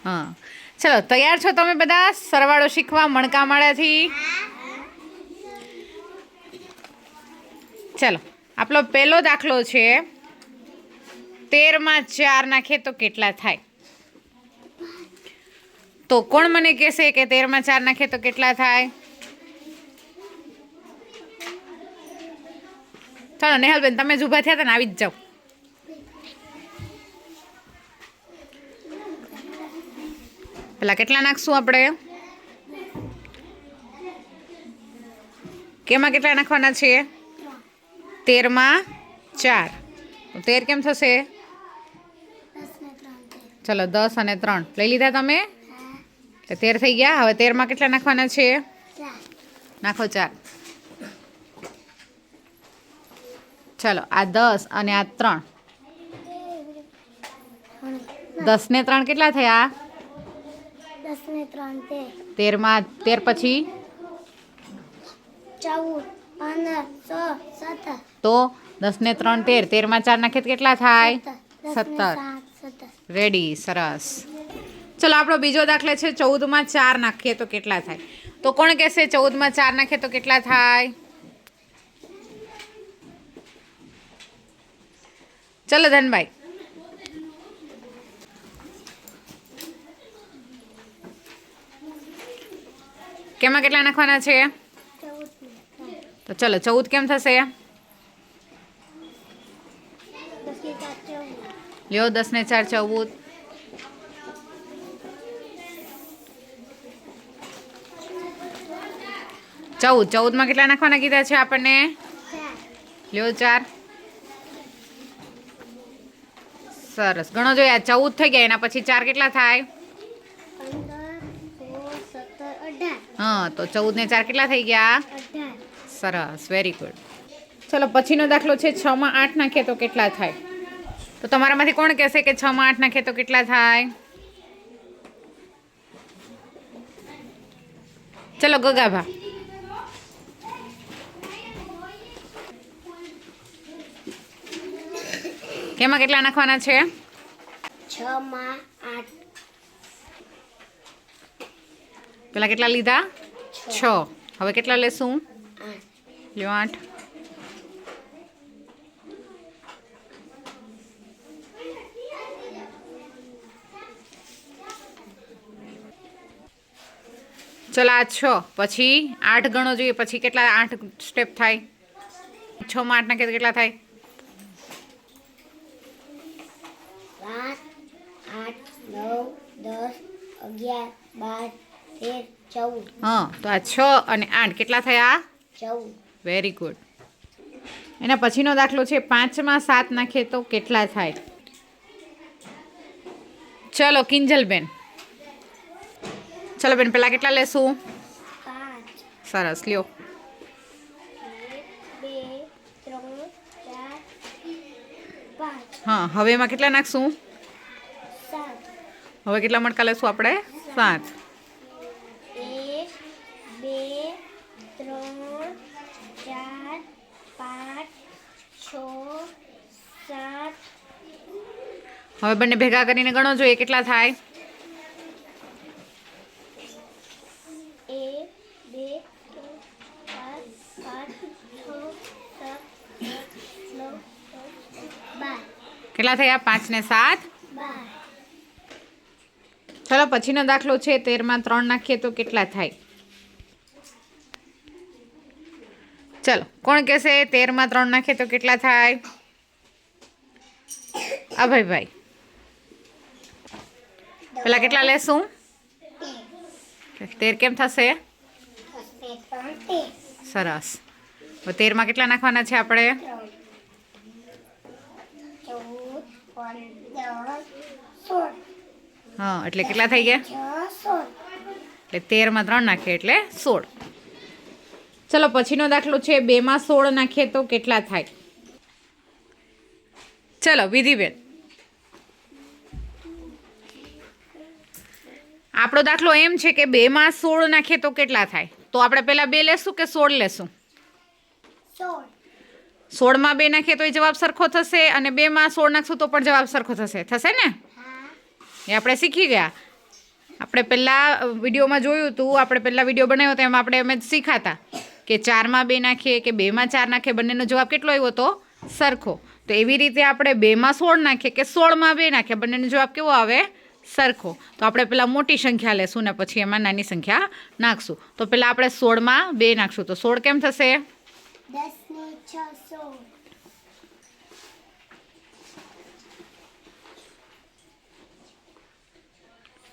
हाँ चलो तैयार छो तमे बधा सरवाळो शीखवा मणकामाळाथी? चलो आपलो पहेलो दाखलो छे 13 માં 4 नाखीए तो केटला थाय? तो कोण मने कहेशे के 13 માં 4 नाखीए तो केटला थाय? चलो नेहालबेन तमे ज ऊभा थया था ने आवी ज जाओ। पेला केटला नाखशुं आपणे? केमां केटला नाखवाना छे? 13 માં 4 तो 13 केम थशे? चलो 10 અને 3 લઈ લીધા તમે? એટલે 13 થઈ ગયા। હવે 13 માં કેટલા નાખવાના છે? નાખો 4। चलो आ 10 અને આ 3 10 ને 3 કેટલા થયા? 10 ને 3 13 માં 13 પછી 14 15 16 17 તો 10 ને 3 13 13 માં 4 નાખીએ તો કેટલા થાય? 17 રેડી સરસ। चलो આપણો બીજો દાખલો છે 14 માં 4 નાખીએ તો કેટલા થાય? તો કોણ કહેશે 14 માં 4 નાખીએ તો કેટલા થાય? चलो धनभाई केमा केटला नाखवाना छे? तो चलो 14 केम थशे? ल्यो 10 ने 4 14 14 में केटला नाखवाना कीधा छे आपणे? ल्यो 4 सरस गणो जो 14 थई गया एना पछी 4 केटला थाय? 15 16 17 18 हाँ तो 14 ने 4 केटला थई गया? 18 सरस वेरी गुड। चलो पछीनो दाखलो छे 6 માં 8 नाखीए तो केटला थाय? तो तमारामांथी कोण कहेशे के 6 માં 8 नाखीए तो केटला थाय? चलो गगाभा केमां केटला नाखवाना छे? 6 માં 8 पेला केटला लीधा? 6 हवे केटला लेशुं? 8 ल्यो 8 चलो आ 6 पछी 8 गणो जोईए पछी केटला 8 स्टेप थाय? 6 માં 8 नाखीए तो केटला थाय? 7 8 9 10 11 12 13 14 हाँ तो आ 6 અને 8 केटला थया? 14 वेरी गुड। एना पछीनो दाखलो छे 5 માં 7 नाखीए तो केटला थाय? चलो किंजलबेन चलो बेन पेला केटला लेशुं? 5 सरस ल्यो 1 2 3 4 5 हाँ हवे एमां केटला नाखशुं? 7 हवे केटला मणका लेशुं आपणे? 7 1 2 3 4 5 6 7 हवे बंने भेगा करीने गणो जोईए केटला थाय? 1 2 3 4 5 6 7 8 9 10 केटला थया? 5 ने 7 12 चलो पछीनो दाखलो छे 13 માં 3 नाखीए तो केटला थाय? चलो कोण कहेशे 13 માં 3 नाखीए तो केटला थाय? अभय भाई पेला केटला लेशुं? 13 केम थशे? सरस। तो 13 માં કેટલા નાખવાના છે આપણે? 14 15 16 હા એટલે કેટલા થઈ ગયા? 16 એટલે 13 માં 3 નાખીએ એટલે 16। ચલો પછીનો દાખલો છે 2 માં 16 નાખીએ તો કેટલા થાય? ચલો વિધિબેન આપણો દાખલો એમ છે કે 2 માં 16 નાખીએ તો કેટલા થાય? તો આપણે પહેલા 2 લેશું કે 16 લેશું? 16 માં 2 નાખીએ તો એ જવાબ સરખો થશે અને 2 માં 16 નાખશું તો પણ જવાબ સરખો થશે, થશે ને? એ આપણે શીખી ગયા. આપણે પહેલાં વિડીયોમાં જોયું હતું, આપણે પહેલાં વિડીયો બનાવ્યો હતો એમાં આપણે એમ જ શીખાતા કે 4માં 2 નાખીએ કે 2માં 4 નાખીએ, બંનેનો જવાબ કેટલો આવ્યો હતો? સરખો. તો એવી રીતે આપણે 2માં 16 નાખીએ કે 16માં 2 નાખીએ, બંનેનો જવાબ કેવો આવે? સરખો. તો આપણે પહેલાં મોટી સંખ્યા લેશું ને પછી એમાં નાની સંખ્યા નાખશું. તો પહેલાં આપણે 16માં 2 નાખશું. તો 16 કેમ થશે? 10 ને 6 16.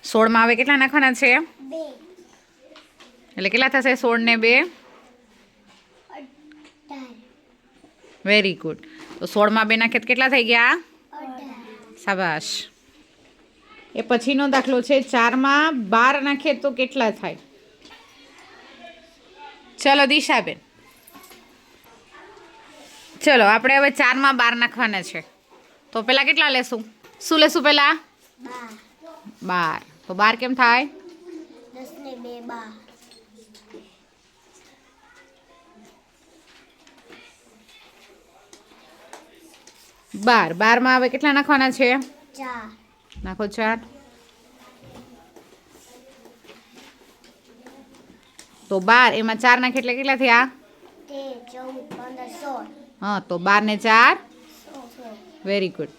16માં હવે કેટલા નાખવાના છે? 2 એટલે કેટલા થશે? 16 ને 2 18. Very good. તો 16માં 2 નાખીએ તો કેટલા થઈ ગયા? 18. શાબાશ. એ પછીનો દાખલો છે 4માં 12 નાખીએ તો કેટલા થાય? ચલો દિશાબેન, ચલો આપણે હવે 4માં 12 નાખવાના છે. તો પહેલાં કેટલા લેશું? શું લેશું પહેલાં? 12. તો 12 કેમ થાય? 10 ને 2 12. 12માં હવે કેટલા નાખવાના છે? 4. નાખો 4. તો 12 એમાં 4 નાખે એટલે કેટલા થયા? 13 14 15 16. હા, તો 12 ને 4 16. Very good.